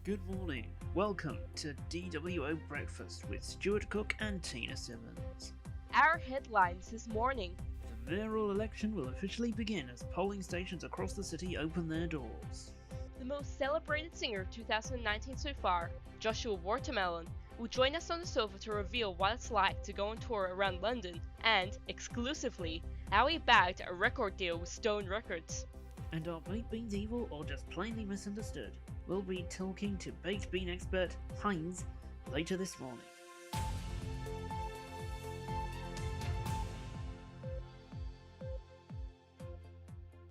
Good morning. Welcome to DWO Breakfast with Stuart Cook and Tina Simmons. Our headlines this morning. The mayoral election will officially begin as polling stations across the city open their doors. The most celebrated singer of 2019 so far, Joshua Watermelon, will join us on the sofa to reveal what it's like to go on tour around London and, exclusively, how he bagged a record deal with Stone Records. And are baked beans evil or just plainly misunderstood? We'll be talking to baked bean expert Heinz later this morning.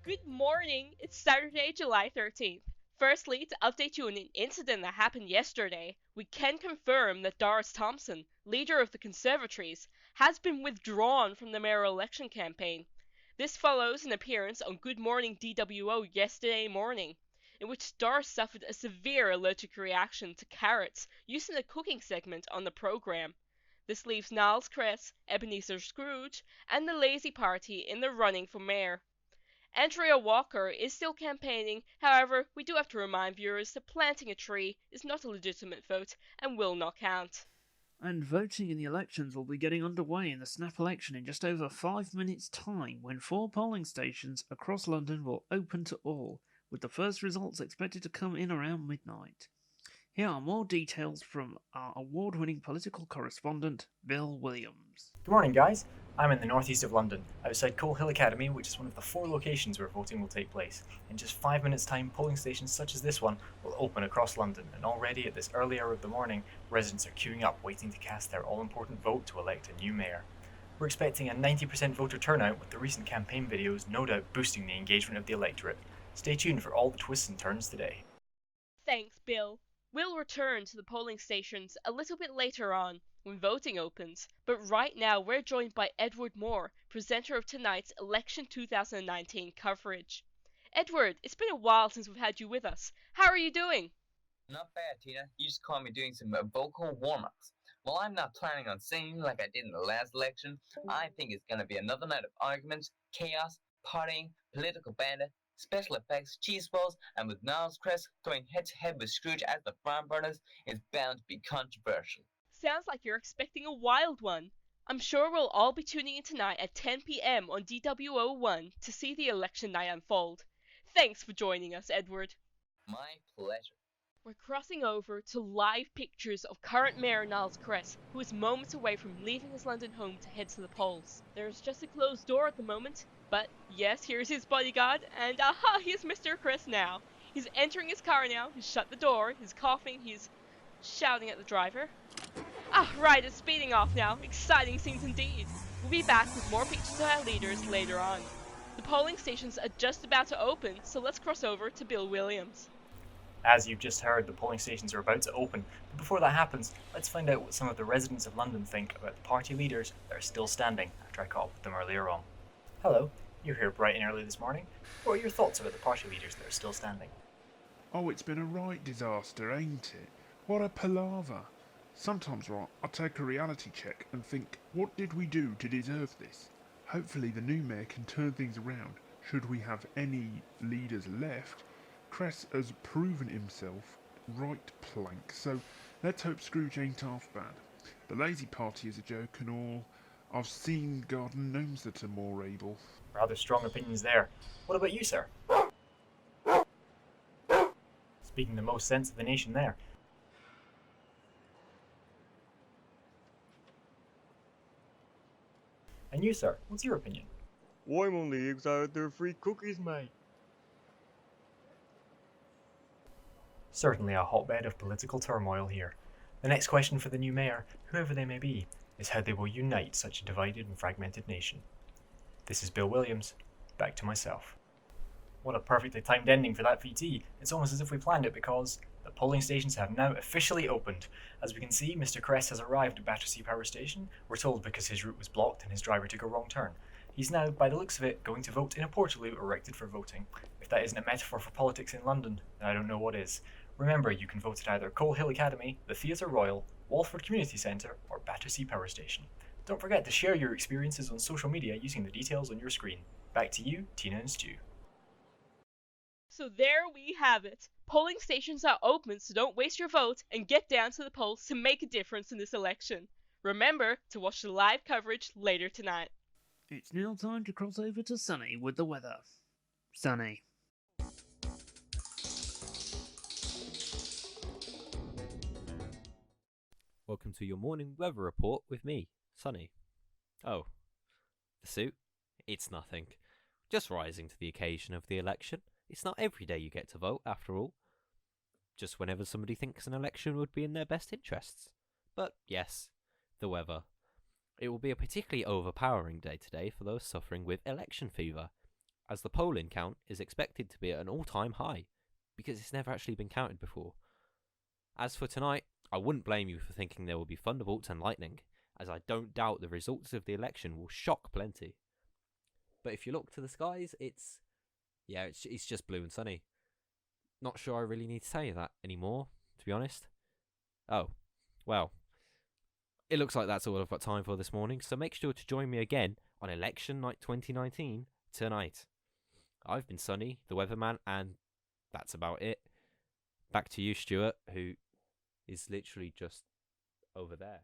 Good morning, it's Saturday, July 13th. Firstly, to update you on an incident that happened yesterday, we can confirm that Doris Thompson, leader of the Conservatories, has been withdrawn from the mayoral election campaign. This follows an appearance on Good Morning DWO yesterday morning, in which Doris suffered a severe allergic reaction to carrots used in a cooking segment on the programme. This leaves Niles Cress, Ebenezer Scrooge, and the Lazy Party in the running for mayor. Andrea Walker is still campaigning, however, we do have to remind viewers that planting a tree is not a legitimate vote and will not count. And voting in the elections will be getting underway in the snap election in just over 5 minutes' time, when 4 polling stations across London will open to all, with the first results expected to come in around midnight. Here are more details from our award-winning political correspondent, Bill Williams. Good morning, guys. I'm in the northeast of London, outside Coal Hill Academy, which is one of the 4 locations where voting will take place. In just 5 minutes' time, polling stations such as this one will open across London, and already at this early hour of the morning, residents are queuing up waiting to cast their all-important vote to elect a new mayor. We're expecting a 90% voter turnout, with the recent campaign videos no doubt boosting the engagement of the electorate. Stay tuned for all the twists and turns today. Thanks, Bill. We'll return to the polling stations a little bit later on, when voting opens, but right now we're joined by Edward Moore, presenter of tonight's Election 2019 coverage. Edward, it's been a while since we've had you with us. How are you doing? Not bad, Tina. You just caught me doing some vocal warm-ups. Well, I'm not planning on singing like I did in the last election. I think it's going to be another night of arguments, chaos, partying, political banter, special effects, cheese balls, and with Niles Cress going head-to-head with Scrooge as the farm burners, it's bound to be controversial. Sounds like you're expecting a wild one. I'm sure we'll all be tuning in tonight at 10 p.m. on DWO1 to see the election night unfold. Thanks for joining us, Edward. My pleasure. We're crossing over to live pictures of current Mayor Niles Cress, who is moments away from leaving his London home to head to the polls. There's just a closed door at the moment, but yes, here's his bodyguard, and aha, here's Mr. Cress now. He's entering his car now, he's shut the door, he's coughing, he's shouting at the driver. Right, it's speeding off now. Exciting scenes indeed. We'll be back with more pictures of our leaders later on. The polling stations are just about to open, so let's cross over to Bill Williams. As you've just heard, the polling stations are about to open, but before that happens, let's find out what some of the residents of London think about the party leaders that are still standing after I caught up with them earlier on. Hello, you're here bright and early this morning. What are your thoughts about the party leaders that are still standing? Oh, it's been a right disaster, ain't it? What a palaver. Sometimes, right, I take a reality check and think, what did we do to deserve this? Hopefully the new mayor can turn things around, should we have any leaders left. Cress has proven himself right plank, so let's hope Scrooge ain't half bad. The Lazy Party is a joke and all. I've seen garden gnomes that are more able. Rather strong opinions there. What about you, sir? Speaking the most sense of the nation there. And you, sir, what's your opinion? I'm only excited there are free cookies, mate. Certainly a hotbed of political turmoil here. The next question for the new mayor, whoever they may be, is how they will unite such a divided and fragmented nation. This is Bill Williams. Back to myself. What a perfectly timed ending for that VT. It's almost as if we planned it, because the polling stations have now officially opened. As we can see, Mr. Cress has arrived at Battersea Power Station. We're told because his route was blocked and his driver took a wrong turn. He's now, by the looks of it, going to vote in a portaloo erected for voting. If that isn't a metaphor for politics in London, then I don't know what is. Remember, you can vote at either Coal Hill Academy, the Theatre Royal, Walford Community Centre, or Battersea Power Station. Don't forget to share your experiences on social media using the details on your screen. Back to you, Tina and Stu. So there we have it. Polling stations are open, so don't waste your vote and get down to the polls to make a difference in this election. Remember to watch the live coverage later tonight. It's now time to cross over to Sunny with the weather. Sunny. Welcome to your morning weather report with me, Sunny. Oh, the suit? It's nothing. Just rising to the occasion of the election. It's not every day you get to vote, after all. Just whenever somebody thinks an election would be in their best interests. But yes, the weather. It will be a particularly overpowering day today for those suffering with election fever, as the polling count is expected to be at an all-time high, because it's never actually been counted before. As for tonight, I wouldn't blame you for thinking there will be thunderbolts and lightning, as I don't doubt the results of the election will shock plenty. But if you look to the skies, it's just blue and sunny. Not sure I really need to tell you that anymore, to be honest. Oh, well, it looks like that's all I've got time for this morning, so make sure to join me again on Election Night 2019 tonight. I've been Sunny, the weatherman, and that's about it. Back to you, Stuart, who is literally just over there.